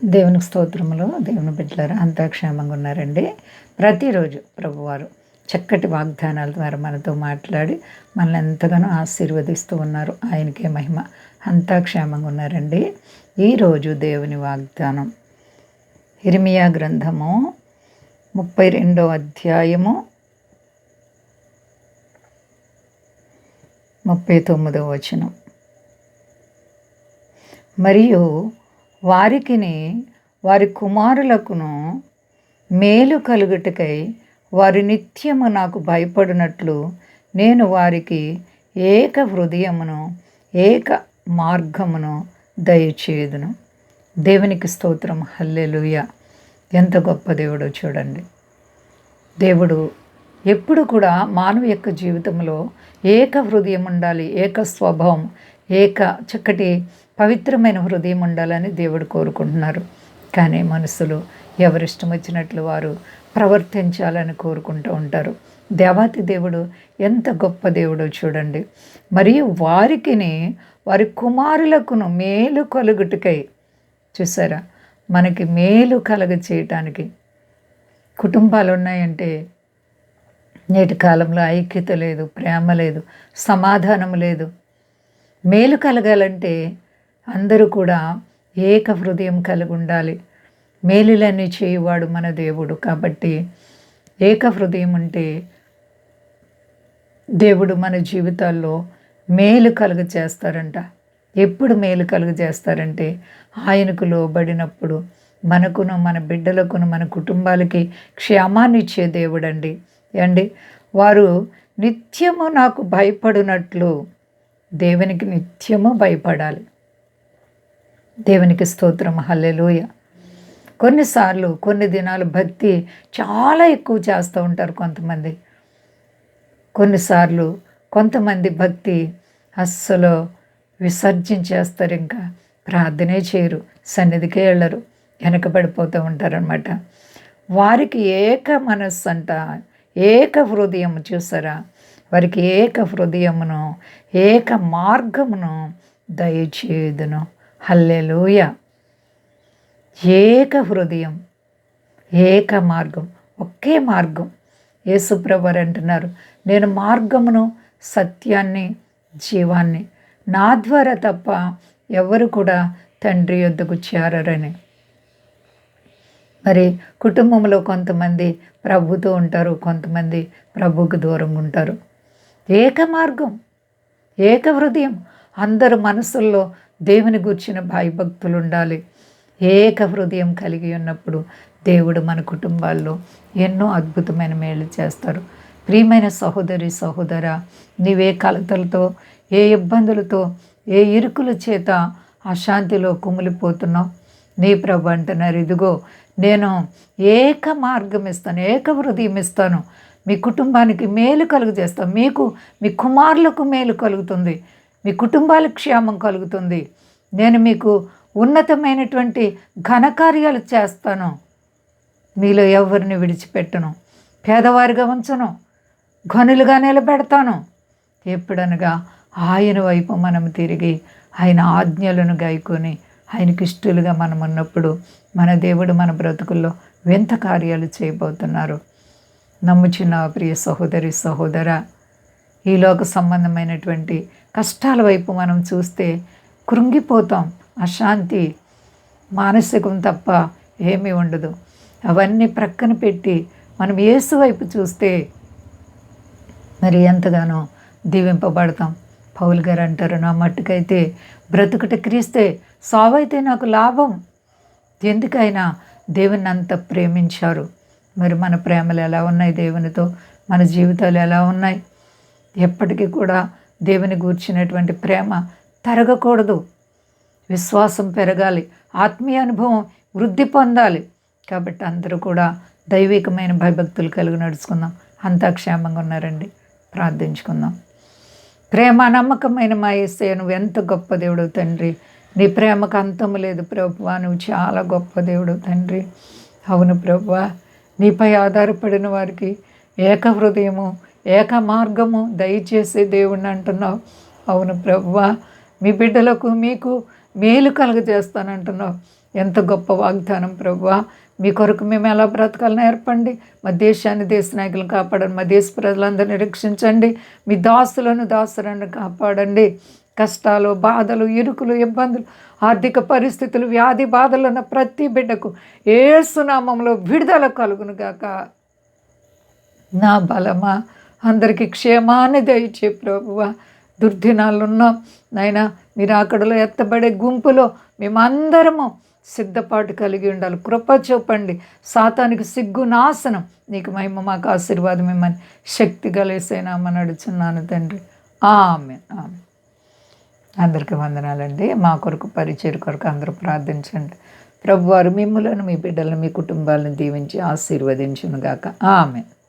దేవునికి స్తోత్రములు. దేవుని బిడ్డలారా అంతా క్షేమంగా ఉన్నారండి. ప్రతిరోజు ప్రభువారు చక్కటి వాగ్దానాల ద్వారా మనతో మాట్లాడి మనల్ని ఎంతగానో ఆశీర్వదిస్తూ ఉన్నారు. ఆయనకే మహిమ. అంతా క్షేమంగా ఉన్నారండి. ఈరోజు దేవుని వాగ్దానం ఇర్మియా గ్రంథము 32వ అధ్యాయము 39వ వచనం. మరియు వారికిని వారి కుమారులకును మేలు కలుగుటకై వారి నిత్యము నాకు భయపడినట్లు నేను వారికి ఏక హృదయమును ఏక మార్గమును దయచేయుదును. దేవునికి స్తోత్రం. హల్లెలూయా. ఎంత గొప్ప దేవుడో చూడండి. దేవుడు ఎప్పుడు కూడా మానవ యొక్క జీవితంలో ఏక హృదయం ఉండాలి, ఏక స్వభావం, ఏక చక్కటి పవిత్రమైన హృదయం ఉండాలని దేవుడు కోరుకుంటున్నారు. కానీ మనుషులు ఎవరిష్టం వచ్చినట్లు వారు ప్రవర్తించాలని కోరుకుంటూ ఉంటారు. దేవాతి దేవుడు ఎంత గొప్ప దేవుడో చూడండి. మరియు వారికిని వారి కుమారులకును మేలు కలుగుటకై, చూసారా, మనకి మేలు కలుగ చేయటానికి కుటుంబాలు ఉన్నాయంటే నేటి కాలంలో ఐక్యత లేదు, ప్రేమ లేదు, సమాధానం లేదు. మేలు కలగాలంటే అందరూ కూడా ఏక హృదయం కలిగి ఉండాలి. మేలులన్నీ చేయువాడు మన దేవుడు. కాబట్టి ఏక హృదయం ఉంటే దేవుడు మన జీవితాల్లో మేలు కలుగ చేస్తారంట. ఎప్పుడు మేలు కలుగ చేస్తారంటే ఆయనకు లోబడినప్పుడు మనకును మన బిడ్డలకును మన కుటుంబాలకి క్షేమాన్ని ఇచ్చే దేవుడండి. అండి, వారు నిత్యము నాకు భయపడినట్లు దేవునికి నిత్యము భయపడాలి. దేవునికి స్తోత్రం. హల్లెలూయా. కొన్నిసార్లు కొన్ని దినాలు భక్తి చాలా ఎక్కువ చేస్తూ ఉంటారు కొంతమంది. కొన్నిసార్లు కొంతమంది భక్తి అస్సలు విసర్జించేస్తారు, ఇంకా ప్రార్థనే చేయరు, సన్నిధికే వెళ్ళరు, వెనకబడిపోతూ ఉంటారనమాట. వారికి ఏక మనస్సు అంట, ఏక హృదయం. చూసారా, వారికి ఏక హృదయమును ఏక మార్గమును దయచేయుదును. హల్లెలూయా. ఏక హృదయం ఏక మార్గం, ఒకే మార్గం. యేసుప్రభువారు అంటున్నారు, నేను మార్గమును సత్యాన్ని జీవాన్ని, నా ద్వారా తప్ప ఎవరు కూడా తండ్రి యొద్దకు చేరరని. మరి కుటుంబంలో కొంతమంది ప్రభుతో ఉంటారు, కొంతమంది ప్రభుకు దూరంగా ఉంటారు. ఏక మార్గం, ఏక హృదయం. అందరు మనసుల్లో దేవుని గూర్చిన భయభక్తులు ఉండాలి. ఏక హృదయం కలిగి ఉన్నప్పుడు దేవుడు మన కుటుంబాల్లో ఎన్నో అద్భుతమైన మేలు చేస్తారు. ప్రియమైన సహోదరి సహోదరా, నీవే కలతలతో, ఏ ఇబ్బందులతో, ఏ ఇరుకుల చేత అశాంతిలో కుమిలిపోతున్నావు, నీ ప్రభు అంటున్నారు, ఇదిగో నేను ఏక మార్గం ఇస్తాను, ఏక హృదయం ఇస్తాను. మీ కుటుంబానికి మేలు కలుగు చేస్తాను. మీకు, మీ కుమారులకు మేలు కలుగుతుంది, మీ కుటుంబాలకు క్షేమం కలుగుతుంది. నేను మీకు ఉన్నతమైనటువంటి ఘనకార్యాలు చేస్తాను. మీలో ఎవరిని విడిచిపెట్టను, పేదవారిగా ఉంచను, ఘనులుగా నిలబెడతాను. ఎప్పుడనగా ఆయన వైపు మనం తిరిగి ఆయన ఆజ్ఞలను గాయకొని ఆయనకి ఇష్టలుగా మనం ఉన్నప్పుడు మన దేవుడు మన బ్రతుకుల్లో వింత కార్యాలు చేయబోతున్నారు. నమ్ముచున్న ప్రియ సహోదరి సహోదరా, ఈ లోక సంబంధమైనటువంటి కష్టాల వైపు మనం చూస్తే కృంగిపోతాం. అశాంతి, మానసికం తప్ప ఏమీ ఉండదు. అవన్నీ ప్రక్కన పెట్టి మనం యేసు వైపు చూస్తే మరి ఎంతగానో దీవింపబడతాం. పౌలు గారు అంటారు, నా మట్టుకైతే బ్రతుకుట క్రీస్తే, సావైతే నాకు లాభం. ఎందుకైనా దేవుని అంత ప్రేమించారు. మరి మన ప్రేమలు ఎలా ఉన్నాయి దేవునితో, మన జీవితాలు ఎలా ఉన్నాయి? ఎప్పటికీ కూడా దేవుని గూర్చినటువంటి ప్రేమ తరగకూడదు. విశ్వాసం పెరగాలి, ఆత్మీయ అనుభవం వృద్ధి పొందాలి. కాబట్టి అందరూ కూడా దైవికమైన భయభక్తులు కలిగి నడుచుకుందాం. అంతా క్షేమంగా ఉన్నారండి. ప్రార్థించుకుందాం. ప్రేమ నమ్మకమైన మా యేసయ్య, నువ్వు ఎంత గొప్ప దేవుడు తండ్రి. నీ ప్రేమకు అంతము లేదు ప్రభువా. నువ్వు చాలా గొప్ప దేవుడు తండ్రి. అవును ప్రభువా, నీపై ఆధారపడిన వారికి ఏక హృదయము ఏక మార్గము దయచేసే దేవుణ్ణి అంటున్నావు. అవును ప్రభువా, మీ బిడ్డలకు మీకు మేలు కలుగజేస్తానంటున్నావు. ఎంత గొప్ప వాగ్దానం ప్రభువా. మీ కొరకు మేము ఎలా బ్రతకాలని నేర్పండి. మా దేశాన్ని, దేశ నాయకులను కాపాడండి. మా దేశ ప్రజలందరినీ రక్షించండి. మీ దాసులను కాపాడండి. కష్టాలు, బాధలు, ఇరుకులు, ఇబ్బందులు, ఆర్థిక పరిస్థితులు, వ్యాధి బాధలు ఉన్న ప్రతి బిడ్డకు యేసు నామములో విడుదల కలుగును గాక. నా బలమా, అందరికీ క్షేమాన్ని దయచే ప్రభువా. దుర్దినాలు ఉన్నాం నాయనా. మీరు అక్కడలో ఎత్తబడే గుంపులో మేమందరము సిద్ధపాటు కలిగి ఉండాలి. కృప చూపండి. సాతానికి సిగ్గు, నాశనం. నీకు మహిమ, మాకు ఆశీర్వాదం ఇమ్మని శక్తి కలిసేనామని అడుచున్నాను తండ్రి. ఆమేన్. ఆమేన్. అందరికీ వందనాలండి. మా కొరకు, పరిచయం కొరకు అందరూ ప్రార్థించండి. ప్రభువారు మిమ్ములను, మీ బిడ్డలను, మీ కుటుంబాలను దీవించి ఆశీర్వదించును గాక. ఆమేన్.